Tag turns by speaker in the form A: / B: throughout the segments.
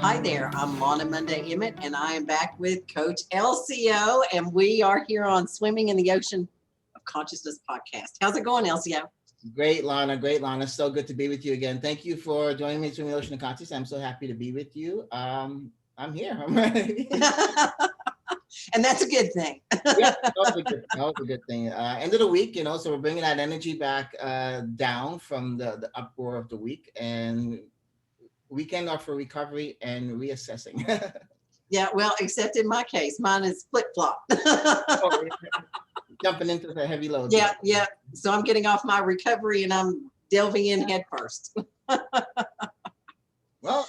A: Hi there, I'm Lanna Emmett, and I am back with Coach Elsio, and we are here on Swimming in the Ocean of Consciousness podcast. How's it going, Elsio?
B: Great, Lanna. Great, Lanna. So good to be with you again. Thank you for joining me in Swimming in the Ocean of Consciousness. I'm so happy to be with you. I'm here. I'm ready.
A: And that's a good thing.
B: Yeah, that was a good thing. That was a good thing. End of the week, so we're bringing that energy back down from the uproar of the week, and weekend are for recovery and reassessing.
A: Yeah, well, except in my case, mine is flip-flop.
B: Oh, jumping into the heavy load.
A: Yeah. So I'm getting off my recovery and I'm delving in head first.
B: Well,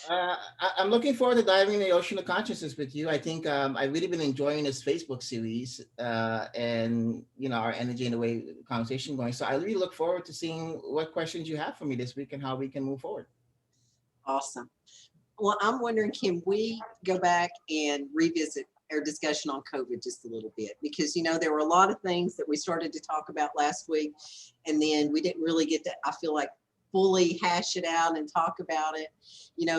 B: I'm looking forward to diving in the ocean of consciousness with you. I think I've really been enjoying this Facebook series and, our energy and the way the conversation going. So I really look forward to seeing what questions you have for me this week and how we can move forward.
A: Awesome. Well, I'm wondering, can we go back and revisit our discussion on COVID just a little bit? Because, there were a lot of things that we started to talk about last week, and then we didn't really get to, I feel like, fully hash it out and talk about it.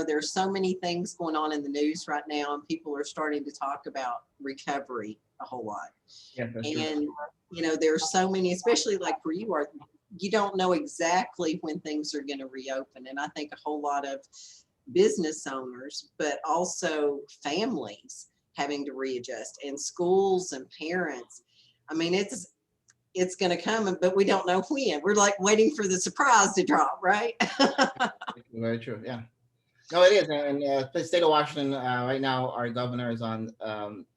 A: There's so many things going on in the news right now, and people are starting to talk about recovery a whole lot.
B: Yeah, that's
A: and,
B: true.
A: there's so many, especially like where you are, you don't know exactly when things are going to reopen. And I think a whole lot of business owners, but also families having to readjust, and schools and parents. I mean, it's going to come, but we don't know when. We're like waiting for the surprise to drop, right?
B: Very true. Yeah. No, it is. And the state of Washington right now, our governor is on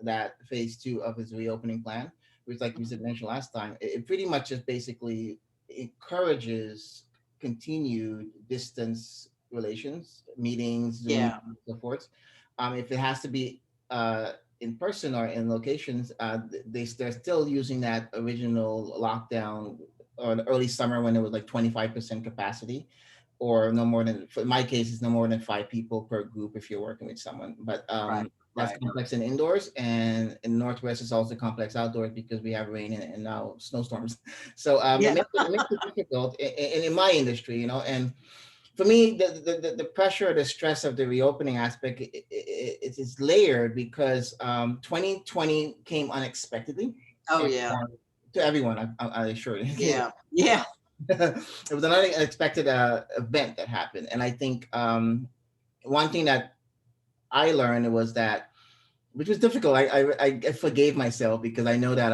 B: that phase 2 of his reopening plan, which, like we mentioned last time, it pretty much just basically encourages continued distance relations, meetings, Zoom, and so forth. If it has to be in person or in locations, they're still using that original lockdown or the early summer when it was like 25% capacity, or no more than, in my case, it's no more than 5 people per group if you're working with someone. But that's complex in indoors, and in Northwest is also complex outdoors because we have rain and now snowstorms. So it makes it difficult in my industry, and for me, the pressure, the stress of the reopening aspect, it is layered because 2020 came unexpectedly.
A: Oh, yeah.
B: To everyone, I assure you.
A: Yeah.
B: It was an unexpected event that happened. And I think one thing that I learned was that, which was difficult, I forgave myself because I know that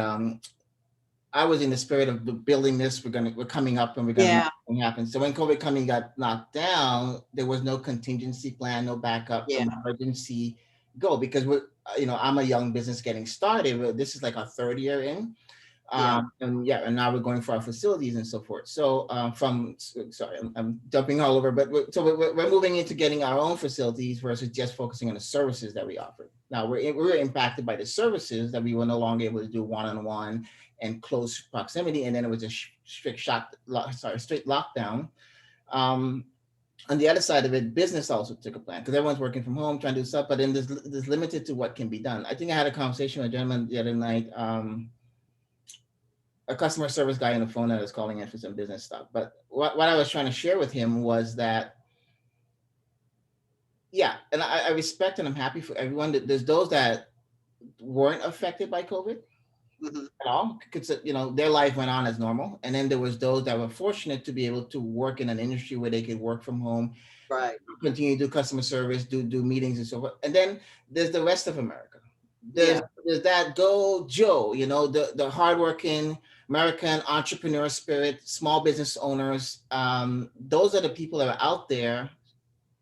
B: I was in the spirit of building this. We're coming up and we're gonna make it happen. So when COVID got knocked down, there was no contingency plan, no backup, no emergency go, because I'm a young business getting started. This is like our 3rd year in. And now we're going for our facilities and so forth. So I'm jumping all over, but we're moving into getting our own facilities versus just focusing on the services that we offer. Now we're impacted by the services that we were no longer able to do one-on-one and close proximity, and then it was a strict lockdown. On the other side of it, business also took a plan because everyone's working from home, trying to do stuff, but then there's limited to what can be done. I think I had a conversation with a gentleman the other night. A customer service guy on the phone that was calling in for some business stuff. But what I was trying to share with him was that, and I respect and I'm happy for everyone. There's those that weren't affected by COVID at all, because their life went on as normal. And then there was those that were fortunate to be able to work in an industry where they could work from home, continue to do customer service, do meetings and so forth. And then there's the rest of America. There's that Go Joe, the hardworking American entrepreneur spirit, small business owners. Those are the people that are out there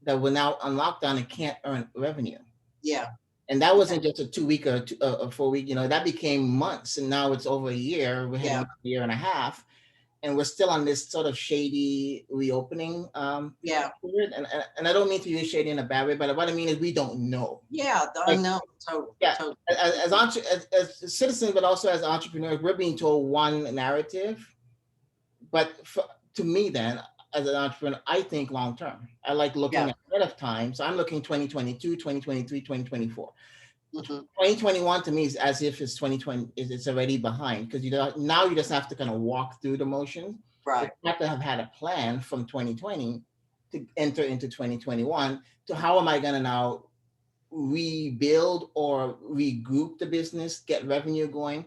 B: that were now on lockdown and can't earn revenue.
A: Yeah.
B: And that wasn't just a 2-week or a 4-week, that became months. And now it's over a year. We're heading a year and a half. And we're still on this sort of shady reopening period. And I don't mean to use shady in a bad way, but what I mean is we don't know.
A: Yeah, I know. Totally.
B: As citizens, but also as entrepreneurs, we're being told one narrative. But to me then, as an entrepreneur, I think long term. I like looking ahead of time. So I'm looking 2022, 2023, 2024. 2021 to me is as if it's 2020, it's already behind, because now you just have to kind of walk through the motions.
A: Right.
B: You have to have had a plan from 2020 to enter into 2021 to how am I going to now rebuild or regroup the business, get revenue going.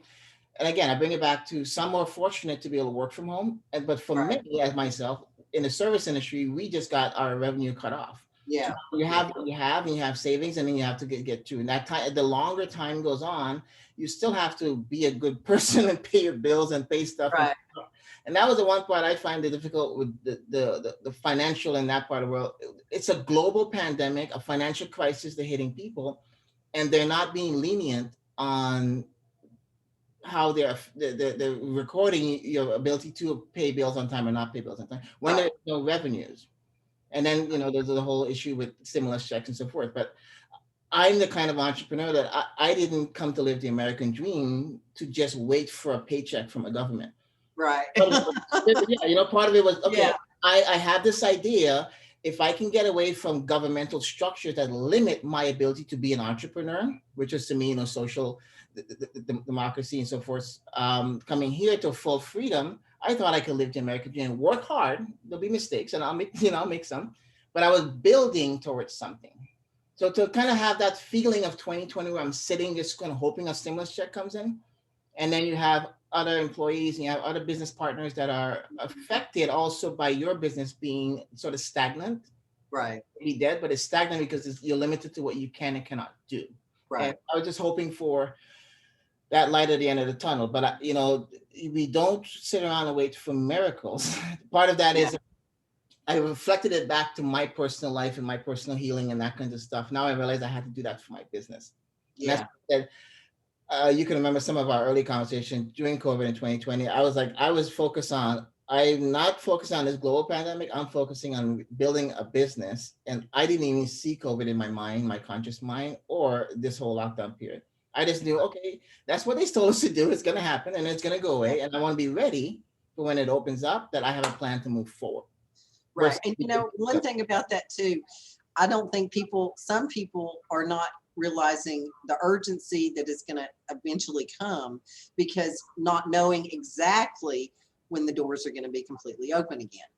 B: And again, I bring it back to some are fortunate to be able to work from home. But for
A: Right.
B: me, as myself, in the service industry, we just got our revenue cut off. So
A: Yeah.
B: you
A: Yeah.
B: have what you have, and you have savings, and then you have to get to. And that time, the longer time goes on, you still have to be a good person and pay your bills and pay stuff.
A: Right.
B: And that was the one part I find it difficult with the financial in that part of the world. It's a global pandemic, a financial crisis they're hitting people, and they're not being lenient on how they're recording your ability to pay bills on time or not pay bills on time when
A: Right.
B: there's no revenues. And then, there's the whole issue with stimulus checks and so forth. But I'm the kind of entrepreneur that I didn't come to live the American dream to just wait for a paycheck from a government.
A: Right.
B: Yeah, part of it was, okay,
A: Yeah.
B: I have this idea. If I can get away from governmental structures that limit my ability to be an entrepreneur, which is to me, social the democracy and so forth, coming here to full freedom, I thought I could live the American dream, work hard. There'll be mistakes, and I'll make some, but I was building towards something. So to kind of have that feeling of 2020 where I'm sitting just kind of hoping a stimulus check comes in, and then you have other employees and you have other business partners that are affected also by your business being sort of stagnant,
A: Right.
B: be dead, but it's stagnant because you're limited to what you can and cannot do.
A: Right.
B: And I was just hoping for that light at the end of the tunnel. But we don't sit around and wait for miracles. Part of that is I reflected it back to my personal life and my personal healing and that kind of stuff. Now I realized I had to do that for my business.
A: Yeah.
B: You can remember some of our early conversations during COVID in 2020. I'm not focused on this global pandemic. I'm focusing on building a business. And I didn't even see COVID in my mind, my conscious mind, or this whole lockdown period. I just knew, okay, that's what they told us to do. It's going to happen and it's going to go away. And I want to be ready for when it opens up, that I have a plan to move forward.
A: Right. And one thing about that too, I don't think some people are not realizing the urgency that is going to eventually come, because not knowing exactly when the doors are going to be completely open again.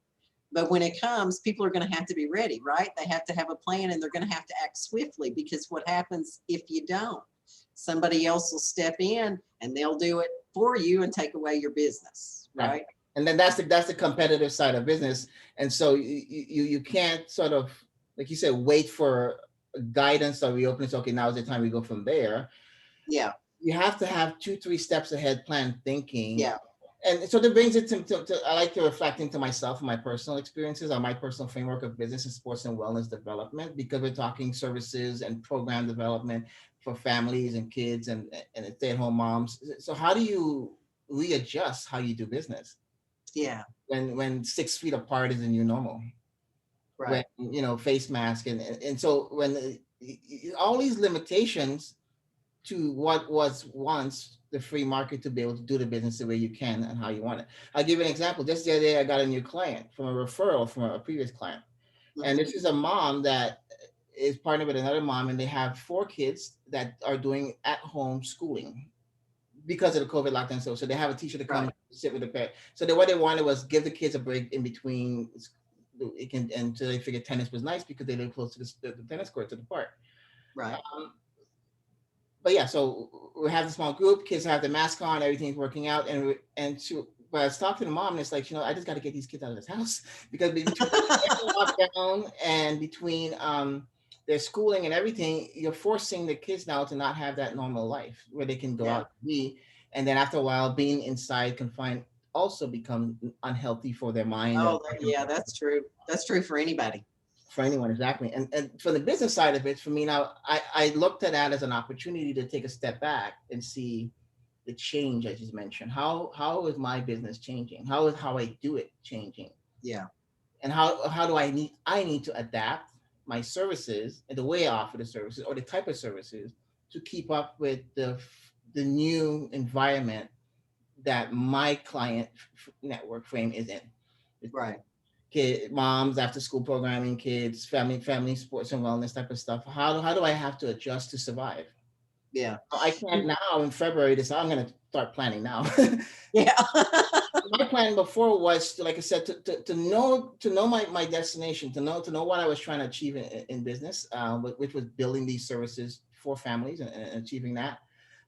A: But when it comes, people are going to have to be ready, right? They have to have a plan, and they're going to have to act swiftly, because what happens if you don't? Somebody else will step in and they'll do it for you and take away your business, right?
B: And then that's the competitive side of business. And so you can't sort of, like you said, wait for guidance or reopening. So, okay, now is the time we go from there.
A: Yeah.
B: You have to have 2-3 steps ahead plan thinking.
A: Yeah.
B: And so that brings it to I like to reflect into myself and my personal experiences on my personal framework of business and sports and wellness development, because we're talking services and program development for families and kids and stay-at-home moms. So how do you readjust how you do business?
A: Yeah.
B: When 6 feet apart is the new normal,
A: right?
B: When face mask and so when all these limitations to what was once the free market to be able to do the business the way you can and how you want it. I'll give you an example. Just the other day, I got a new client from a referral from a previous client, and this is a mom that is partnered with another mom, and they have 4 kids that are doing at-home schooling because of the COVID lockdown. So they have a teacher to come sit with the parent. So what they wanted was give the kids a break in between. And so they figured tennis was nice because they live close to the tennis court, to the park.
A: Right.
B: But yeah, so we have the small group. Kids have the mask on. Everything's working out. But I was talking to mom, and it's like, I just got to get these kids out of this house, because between lockdown and between their schooling and everything, you're forcing the kids now to not have that normal life where they can go out and be. And then after a while, being inside confined also become unhealthy for their mind.
A: Oh, yeah, that's true. That's true for anybody.
B: For anyone, exactly. And for the business side of it, for me now, I looked at that as an opportunity to take a step back and see the change I just mentioned. How is my business changing? How is how I do it changing?
A: Yeah.
B: And how do I need to adapt my services and the way I offer the services or the type of services to keep up with the new environment that my client network frame is in.
A: Right.
B: Moms, after school programming, kids, family sports and wellness type of stuff. How do I have to adjust to survive?
A: Yeah.
B: I can't now in February I'm going to start planning now.
A: Yeah.
B: My plan experiment before was to, like I said, to know my destination, to know what I was trying to achieve in business, which was building these services for families and achieving that.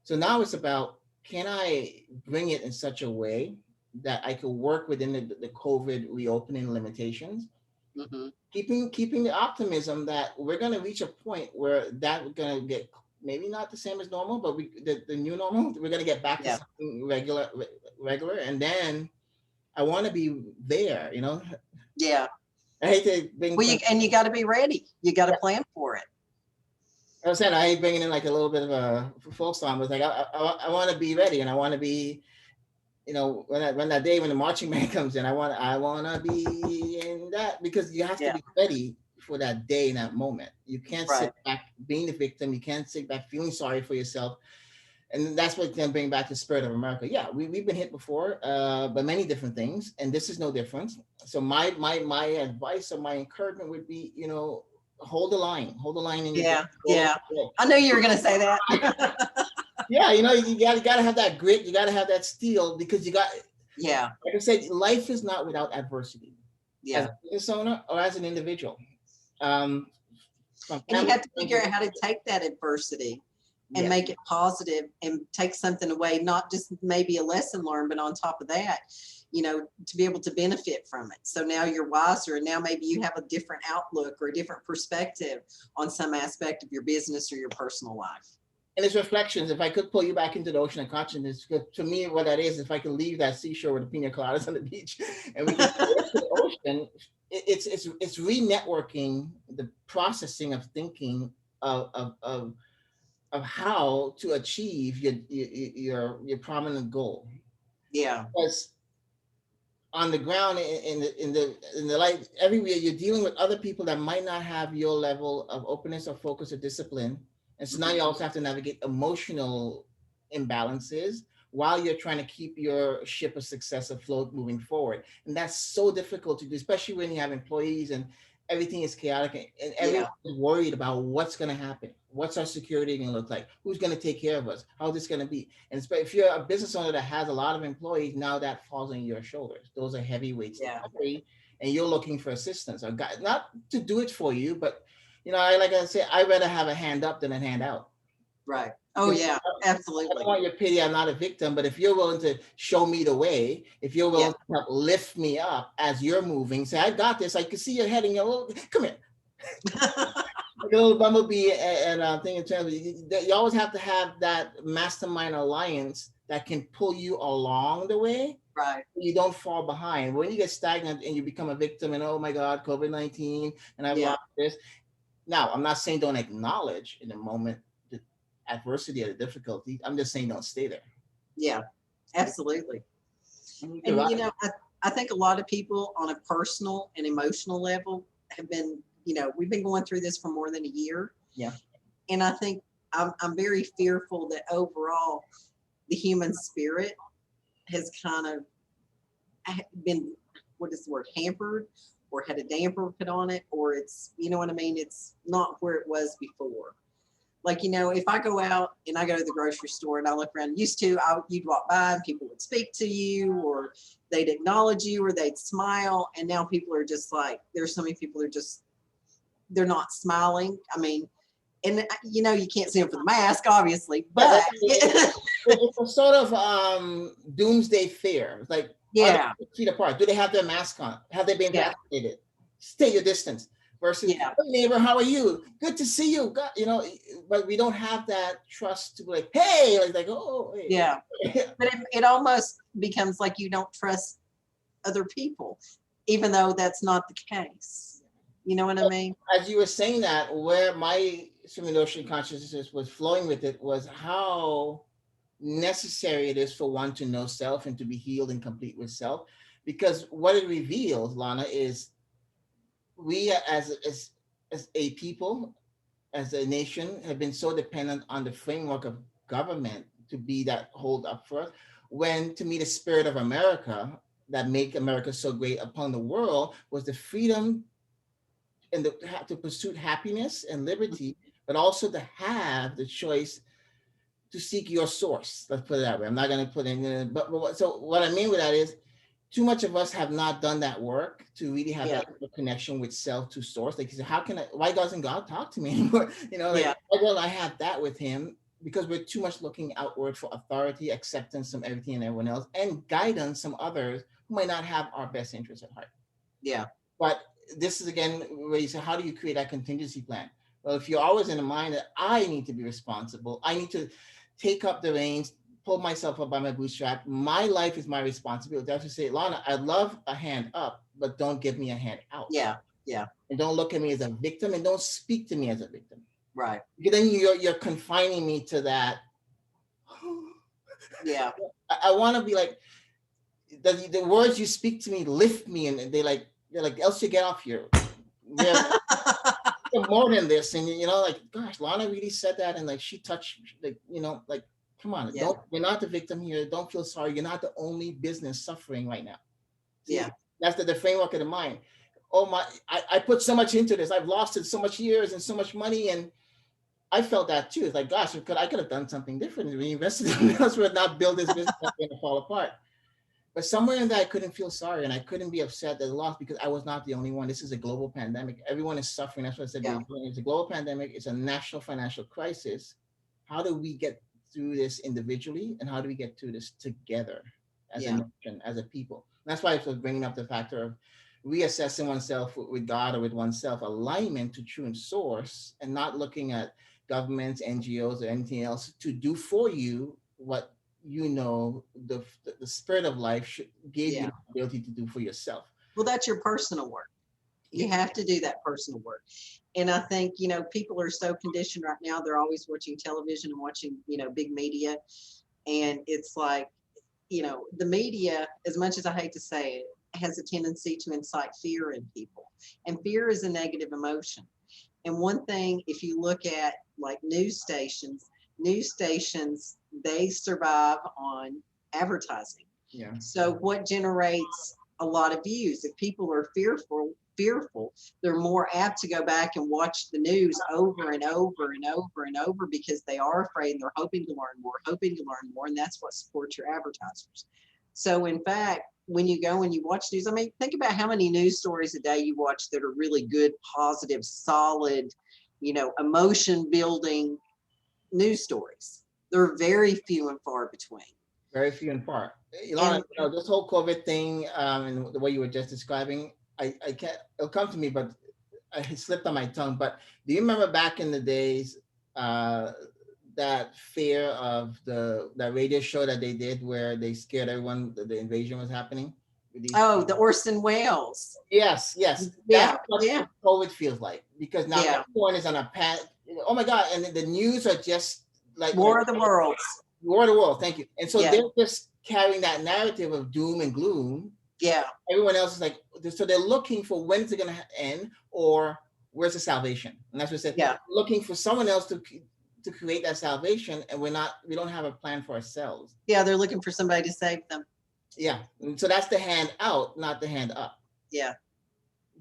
B: So now it's about, can I bring it in such a way that I could work within the COVID reopening limitations,
A: Mhm.
B: keeping the optimism that we're going to reach a point where that we're going to get, maybe not the same as normal, but the new normal, we're going to get back to
A: Yeah.
B: something regular, and then I want to be there,
A: Yeah.
B: I hate to bring
A: Well, you got to be ready. You got to plan for it.
B: I was saying, I hate bringing in like a little bit of a folk song, but like I want to be ready, and I want to be, when that day when the marching band comes in, I want to be in that, because you have to
A: Yeah.
B: be ready for that day in that moment. You can't
A: Right.
B: sit back being the victim. You can't sit back feeling sorry for yourself. And that's what can bring back the spirit of America. Yeah, we've been hit before, by many different things, and this is no different. So my advice or my encouragement would be, hold the line in your
A: Yeah.
B: business.
A: Yeah. I knew you were going to say that.
B: Yeah, you gotta have that grit. You gotta have that steel, because
A: Yeah.
B: like I said, life is not without adversity. As
A: Yeah.
B: a business owner or as an individual. Um, from
A: And you
B: family
A: have to figure out how to take that adversity and
B: yeah.
A: make it positive and take something away, not just maybe a lesson learned, but on top of that, to be able to benefit from it. So now you're wiser, and now maybe you have a different outlook or a different perspective on some aspect of your business or your personal life.
B: And it's reflections. If I could pull you back into the ocean of consciousness, to me, what that is, if I could leave that seashore with the pina coladas on the beach, and we can go to the ocean, it's re-networking the processing of thinking of how to achieve your prominent goal.
A: Yeah.
B: Because on the ground, in the life, everywhere, you're dealing with other people that might not have your level of openness or focus or discipline. And so now you also have to navigate emotional imbalances while you're trying to keep your ship of success afloat moving forward. And that's so difficult to do, especially when you have employees and everything is chaotic, and everyone is worried about what's going to happen. What's our security going to look like? Who's going to take care of us? How's this going to be? And if you're a business owner that has a lot of employees, now that falls on your shoulders. Those are heavy weights to carry, and you're looking for assistance, or not to do it for you, but like I say, I'd rather have a hand up than a hand out.
A: Right. Oh yeah, absolutely.
B: I don't want your pity. I'm not a victim, but if you're willing to show me the way, if you're willing to help lift me up as you're moving, say, I got this. I can see your head, and you're a little, come here. Like a little bumblebee, and thing in terms of, you always have to have that mastermind alliance that can pull you along the way.
A: Right.
B: You don't fall behind. When you get stagnant and you become a victim, and oh my God, COVID-19, and I've lost this. Now, I'm not saying don't acknowledge in the moment the adversity or the difficulty. I'm just saying don't stay there.
A: Yeah, absolutely. And I think a lot of people on a personal and emotional level have been, we've been going through this for more than a year.
B: Yeah.
A: And I think I'm very fearful that overall the human spirit has kind of been, what is the word, hampered, or had a damper put on it, or it's, you know what I mean? It's not where it was before. Like, if I go out and I go to the grocery store and I look around, you'd walk by and people would speak to you, or they'd acknowledge you, or they'd smile. And now people are just like, there's so many people who are just, they're not smiling. I mean, and you can't see them for the mask, obviously, but
B: it's a sort of doomsday fear. It's like, are they 6 feet apart? Do they have their mask on? Have they been vaccinated? Stay your distance. Versus, hey neighbor, how are you? Good to see you. God, but we don't have that trust to be like, hey, oh, hey.
A: Yeah. But it almost becomes like you don't trust other people, even though that's not the case. You know what I mean?
B: As you were saying that, where my swimming ocean consciousness was flowing with it was how necessary it is for one to know self and to be healed and complete with self. Because what it reveals, Lanna, is we as a people, as a nation, have been so dependent on the framework of government to be that hold up for us, when to me the spirit of America that make America so great upon the world was the freedom and to pursue happiness and liberty, but also to have the choice to seek your source. Let's put it that way. I'm not going to put in, but so what I mean with that is too much of us have not done that work to really have
A: Yeah.
B: that connection with self to source. Like, how can I, why doesn't God talk to me anymore? Like,
A: Yeah.
B: why don't I have that with him? Because we're too much looking outward for authority, acceptance from everything and everyone else, and guidance from others who might not have our best interests at heart.
A: Yeah.
B: But this is again where you say, how do you create that contingency plan? Well, if you're always in the mind that I need to be responsible, I need to take up the reins, pull myself up by my bootstrap. My life is my responsibility. I have to say, Lana, I love a hand up, but don't give me a hand out.
A: Yeah. Yeah.
B: And don't look at me as a victim, and don't speak to me as a victim.
A: Right.
B: Because then you're confining me to that.
A: Yeah.
B: I want to be like, the words you speak to me lift me, and they're like, Elsio, get off here. We're more than this. And like, gosh, Lana really said that, and like she touched, like, like, come on,
A: Yeah.
B: you're not the victim here. Don't feel sorry. You're not the only business suffering right now. See,
A: Yeah.
B: that's the framework of the mind. Oh my, I put so much into this. I've lost it so much years and so much money, and I felt that too. It's like, gosh, I could have done something different. We invested in us, would not build this business that's going to fall apart. But somewhere in that, I couldn't feel sorry, and I couldn't be upset that I lost, because I was not the only one. This is a global pandemic. Everyone is suffering. That's what I said.
A: Yeah.
B: It's a global pandemic. It's a national financial crisis. How do we get through this individually, and how do we get through this together as a nation, as a people? And that's why I was bringing up the factor of reassessing oneself with God or with oneself, alignment to true and source, and not looking at governments, NGOs, or anything else to do for you what the spirit of life gave you the ability to do for yourself.
A: Well, that's your personal work. You have to do that personal work. And I think, people are so conditioned right now. They're always watching television and watching, big media. And it's like, the media, as much as I hate to say it, has a tendency to incite fear in people. And fear is a negative emotion. And one thing, if you look at like news stations, they survive on advertising.
B: Yeah.
A: So what generates a lot of views? If people are fearful, they're more apt to go back and watch the news over and over and over and over, because they are afraid and they're hoping to learn more, and that's what supports your advertisers. So in fact, when you go and you watch news, I mean, think about how many news stories a day you watch that are really good, positive, solid, emotion building news stories. They're very few and far between.
B: Very few and far. Ilana, this whole COVID thing, and the way you were just describing, I can't, it'll come to me, but it slipped on my tongue. But do you remember back in the days, that fear of that radio show that they did where they scared everyone that the invasion was happening?
A: The Orson Welles.
B: Yes.
A: Yeah.
B: That's what COVID feels like, because now everyone is on a path. Oh my God. And the news are just like
A: War of the Worlds.
B: War of the World. Thank you. And so they're just carrying that narrative of doom and gloom.
A: Yeah.
B: Everyone else is like, so they're looking for when's it going to end, or where's the salvation? And that's what I said.
A: Yeah.
B: Looking for someone else to create that salvation, and we don't have a plan for ourselves.
A: Yeah, they're looking for somebody to save them.
B: Yeah. And so that's the hand out, not the hand up.
A: Yeah.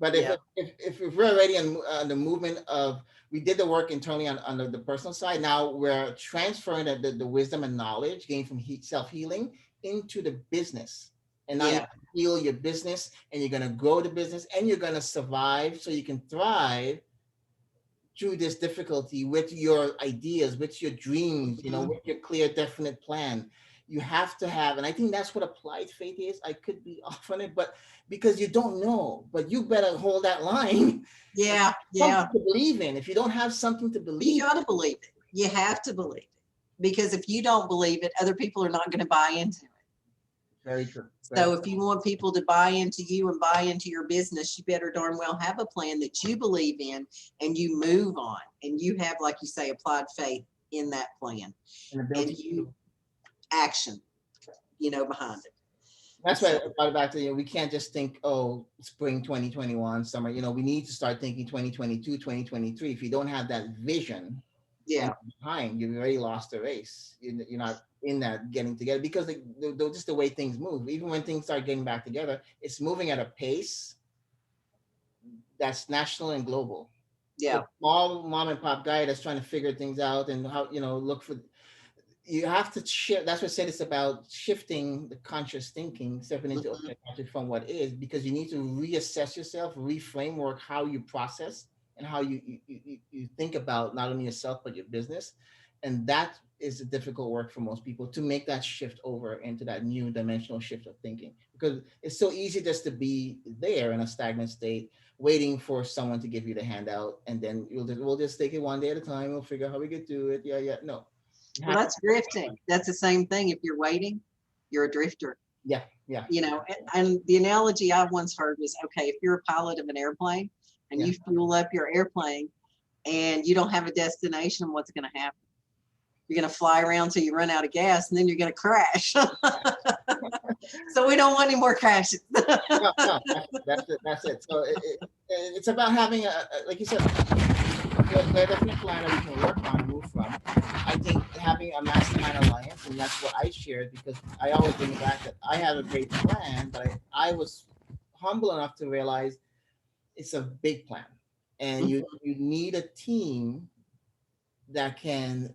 B: But if we're already on the movement of, we did the work internally on the personal side, now we're transferring the wisdom and knowledge gained from self-healing into the business. And now you heal your business, and you're going to grow the business, and you're going to survive so you can thrive through this difficulty with your ideas, with your dreams, with your clear, definite plan. You have to have, and I think that's what applied faith is. I could be off on it, but because you don't know, but you better hold that line.
A: Yeah.
B: Something to believe in. If you don't have something to believe,
A: you got to believe it. You have to believe it, because if you don't believe it, other people are not going to buy into it.
B: Very true.
A: So if you want people to buy into you and buy into your business, you better darn well have a plan that you believe in, and you move on, and you have, like you say, applied faith in that plan, and you action, behind it.
B: That's why I brought it back to, we can't just think, oh, spring 2021, summer, we need to start thinking 2022, 2023. If you don't have that vision behind, you've already lost the race. You're not in that getting together, because just the way things move, even when things start getting back together, it's moving at a pace that's national and global.
A: Yeah.
B: The small mom and pop guy that's trying to figure things out and how, look for, you have to shift. That's what I said. It's about shifting the conscious thinking, stepping into
A: Mhm.
B: unconscious from what is, because you need to reassess yourself, reframework how you process and how you think about not only yourself but your business, and that is the difficult work for most people to make that shift over into that new dimensional shift of thinking, because it's so easy just to be there in a stagnant state, waiting for someone to give you the handout, and then we'll just take it one day at a time. We'll figure out how we get through it. Yeah, yeah. No, you
A: Well,
B: have to.
A: that's drifting. That's the same thing. If you're waiting, you're a drifter.
B: Yeah, yeah,
A: You know, and the analogy I once heard was, okay, if you're a pilot of an airplane and
B: yeah.
A: you fuel up your airplane and you don't have a destination, what's going to happen? You're going to fly around till you run out of gas, and then you're going to crash. So we don't want any more crashes.
B: No, no, that's it. So it's about having like you said, there are different plan that we can work on, move from. I think having a mastermind alliance, and that's what I shared, because I always bring it back that I have a great plan, but I was humble enough to realize it's a big plan, and you need a team that can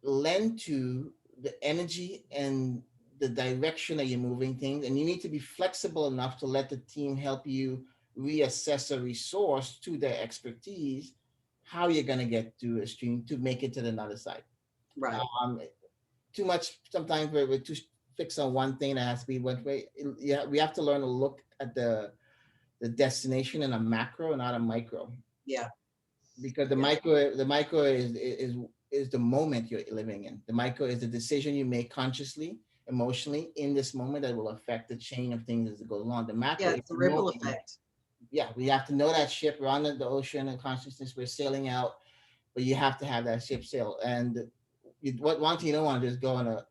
B: lend to the energy and the direction that you're moving things, and you need to be flexible enough to let the team help you reassess a resource to their expertise, how you're going to get to a stream to make it to the other side.
A: Right.
B: um Too much sometimes we're too fixed on one thing that has to be one way. Yeah, we have to learn to look at the destination in a macro and not a micro,
A: Yeah.
B: because
A: Yeah.
B: the micro is the moment you're living in. The micro is the decision you make consciously, emotionally in this moment that will affect the chain of things as it goes along. The macro
A: Yeah.
B: is
A: It's a ripple
B: knowing,
A: effect.
B: yeah, we have to know that ship. We're on the ocean and consciousness. We're sailing out, but you have to have that ship sail. And what one thing you don't want to do is go on a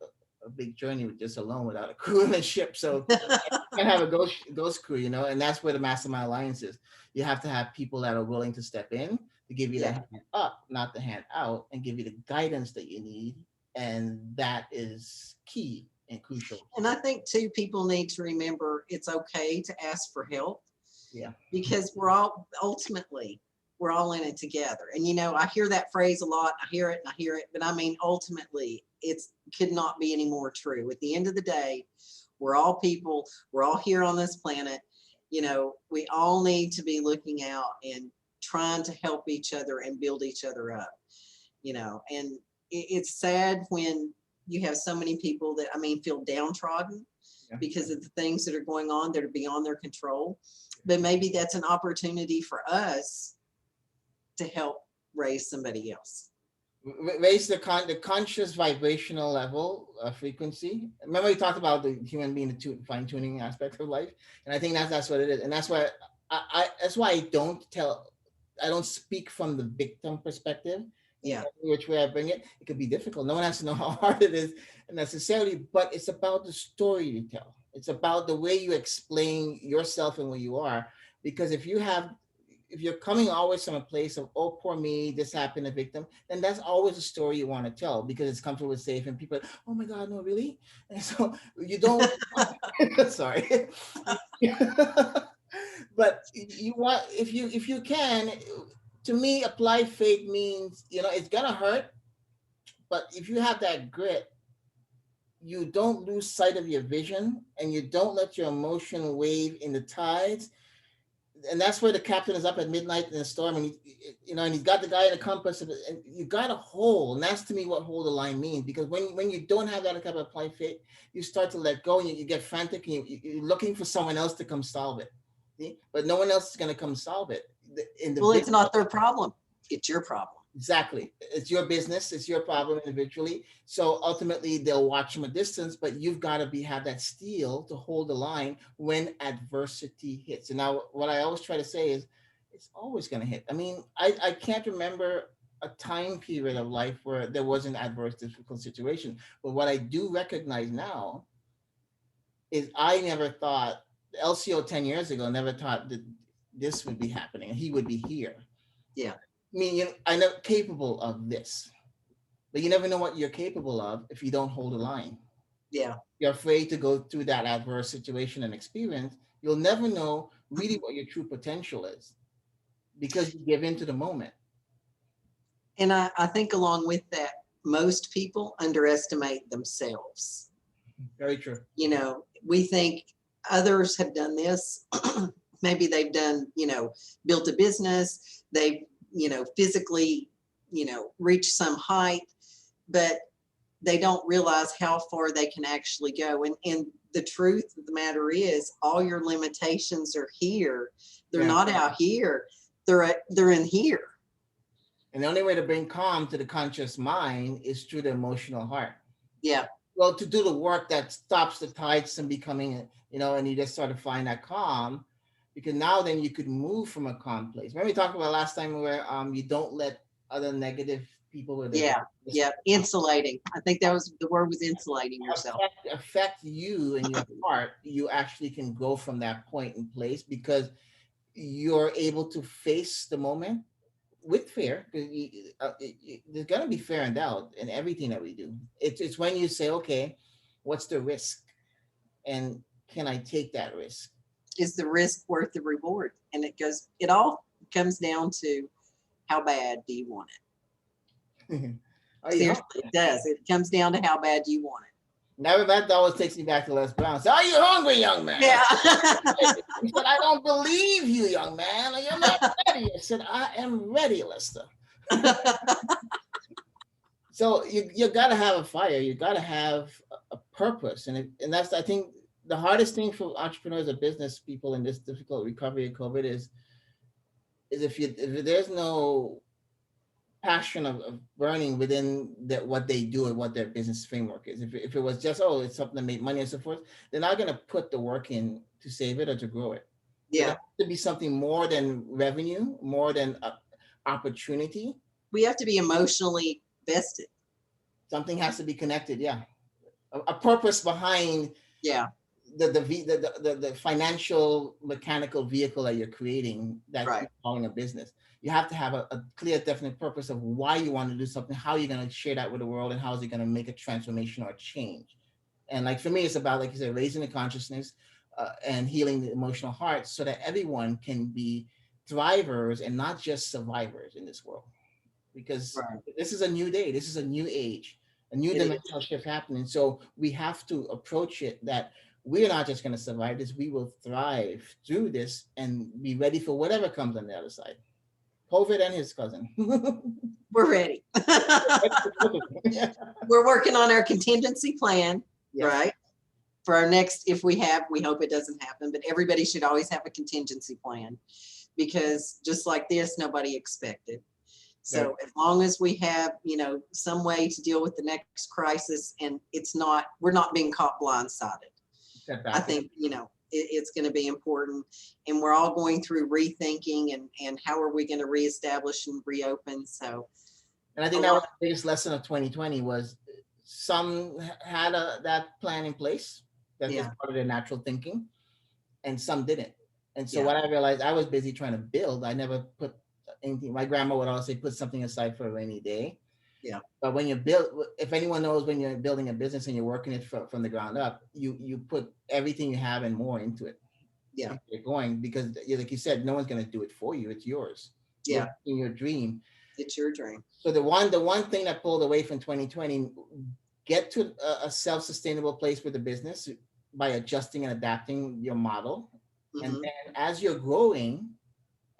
B: big journey with just alone without a crew and a ship. So you can have a ghost crew, and that's where the mastermind alliance is. You have to have people that are willing to step in to give you the
A: Yeah.
B: hand up, not the hand out, and give you the guidance that you need. And that is key and crucial.
A: And I think too, people need to remember it's okay to ask for help,
B: Yeah.
A: because we're all in it together. And I hear that phrase a lot. I hear it and I hear it, but I mean, ultimately, it's could not be any more true. At the end of the day, we're all people. We're all here on this planet. We all need to be looking out and trying to help each other and build each other up. And it's sad when you have so many people that, I mean, feel downtrodden
B: Yeah.
A: because of the things that are going on that are beyond their control. But maybe that's an opportunity for us to help raise somebody else.
B: Raise the conscious vibrational level, frequency. Remember we talked about the human being, the fine tuning aspect of life, and I think that's what it is, and that's why that's why I don't speak from the victim perspective. In
A: Yeah.
B: which way I bring it, it could be difficult. No one has to know how hard it is necessarily, but it's about the story you tell. It's about the way you explain yourself and where you are. Because if you're coming always from a place of, oh, poor me, this happened, a victim, then that's always a story you want to tell because it's comfortable, it's safe, and people are, oh my God, no, really? And so you don't, sorry. But you want, if you can, to me, apply faith means, it's gonna hurt, but if you have that grit, you don't lose sight of your vision and you don't let your emotion wave in the tides. And that's where the captain is up at midnight in the storm, and and he's got the guy in the compass, and you got a hold. And that's to me what hold the line means, because when you don't have that kind of applied faith, you start to let go, and you get frantic, and you're looking for someone else to come solve it. See? But no one else is going to come solve it.
A: Well, it's not their problem. It's your problem.
B: Exactly. It's your business. It's your problem individually. So ultimately, they'll watch from a distance, but you've got to have that steel to hold the line when adversity hits. And now, what I always try to say is, it's always going to hit. I mean, I can't remember a time period of life where there was an adverse, difficult situation. But what I do recognize now is I never thought, Elsio 10 years ago never thought that this would be happening. He would be here.
A: Yeah.
B: I mean, I know capable of this, but you never know what you're capable of if you don't hold the line.
A: Yeah.
B: You're afraid to go through that adverse situation and experience. You'll never know really what your true potential is because you give into the moment.
A: And I think along with that, most people underestimate themselves.
B: Very true.
A: You know, we think others have done this. Maybe they've done, you know, built a business, they've, you know, physically, you know, reached some height, but they don't realize how far they can actually go. And the truth of the matter is all your limitations are here. They're not out here. They're in here.
B: And the only way to bring calm to the conscious mind is through the emotional heart.
A: Yeah.
B: Well, to do the work that stops the tides from becoming, you know, and you just sort of find that calm, because now then you could move from a calm place. Remember we talked about last time where you don't let other negative people with
A: insulating. I think that was the word, was insulating yourself.
B: Affect you and your heart. You actually can go from that point in place because you're able to face the moment with fear. There's going to be fear and doubt in everything that we do. It's when you say, okay, what's the risk? And can I take that risk?
A: Is the risk worth the reward? And it all comes down to how bad do you want it? Seriously, it does. It comes down to how bad do you want it.
B: Never, that always takes me back to Les Brown. So, are you hungry, young man?
A: Yeah.
B: He said, I don't believe you, young man. You're not ready. I said, I am ready, Lester. So you got to have a fire. You got to have a purpose. And that's, I think, the hardest thing for entrepreneurs or business people in this difficult recovery of COVID is if there's no passion of burning within what they do and what their business framework is. If it was just, it's something to make money and so forth, they're not going to put the work in to save it or to grow it.
A: Yeah.
B: It has to be something more than revenue, more than opportunity.
A: We have to be emotionally vested.
B: Something has to be connected. Yeah. A purpose behind the financial mechanical vehicle that you're creating that you're calling a business. You have to have a clear, definite purpose of why you want to do something, how you're going to share that with the world, and how is it going to make a transformation or a change. And like for me, it's about, like you said, raising the consciousness and healing the emotional heart so that everyone can be thrivers and not just survivors in this world. Because this is a new day, this is a new age, a new dimensional shift happening. So we have to approach it that we're not just going to survive this, we will thrive through this and be ready for whatever comes on the other side. COVID and his cousin.
A: We're ready. We're working on our contingency plan, right? For our next, if we hope it doesn't happen, but everybody should always have a contingency plan because just like this, nobody expected. So as long as we have, some way to deal with the next crisis and we're not being caught blindsided. I think, it's going to be important, and we're all going through rethinking and how are we going to reestablish and reopen. So,
B: and I think that was the biggest lesson of 2020 was some had that plan in place that is part of their natural thinking, and some didn't. And so what I realized, I was busy trying to build. I never put anything. My grandma would always say, put something aside for a rainy day. Yeah. But when you build, if anyone knows, when you're building a business and you're working it from the ground up, you put everything you have and more into it. Yeah. You're going because, like you said, no one's going to do it for you. It's yours. Yeah. In your dream.
A: It's your dream.
B: So the one thing that pulled away from 2020, get to a self-sustainable place with the business by adjusting and adapting your model. Mm-hmm. And then as you're growing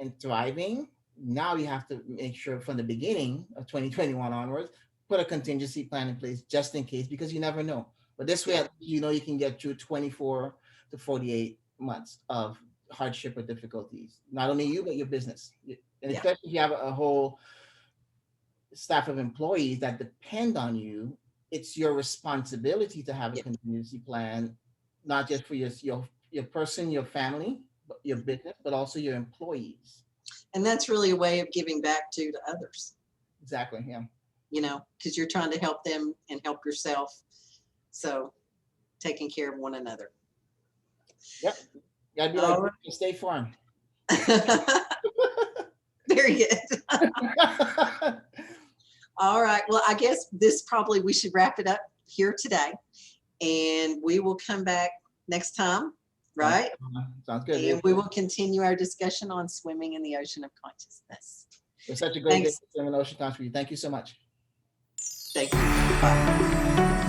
B: and thriving, now you have to make sure from the beginning of 2021 onwards, put a contingency plan in place just in case, because you never know. But this way, you can get through 24 to 48 months of hardship or difficulties. Not only you, but your business. And especially if you have a whole staff of employees that depend on you, it's your responsibility to have a contingency plan, not just for your person, your family, your business, but also your employees.
A: And that's really a way of giving back to others.
B: Exactly. Yeah.
A: Because you're trying to help them and help yourself. So taking care of one another.
B: Yep. Gotta be like State Farm.
A: Very good. All right. Well, I guess we should wrap it up here today. And we will come back next time. Right?
B: Sounds good.
A: And we will continue our discussion on swimming in the ocean of consciousness.
B: It's such a great day to swim in the ocean of consciousness. Thank you so much.
A: Thank you. Bye.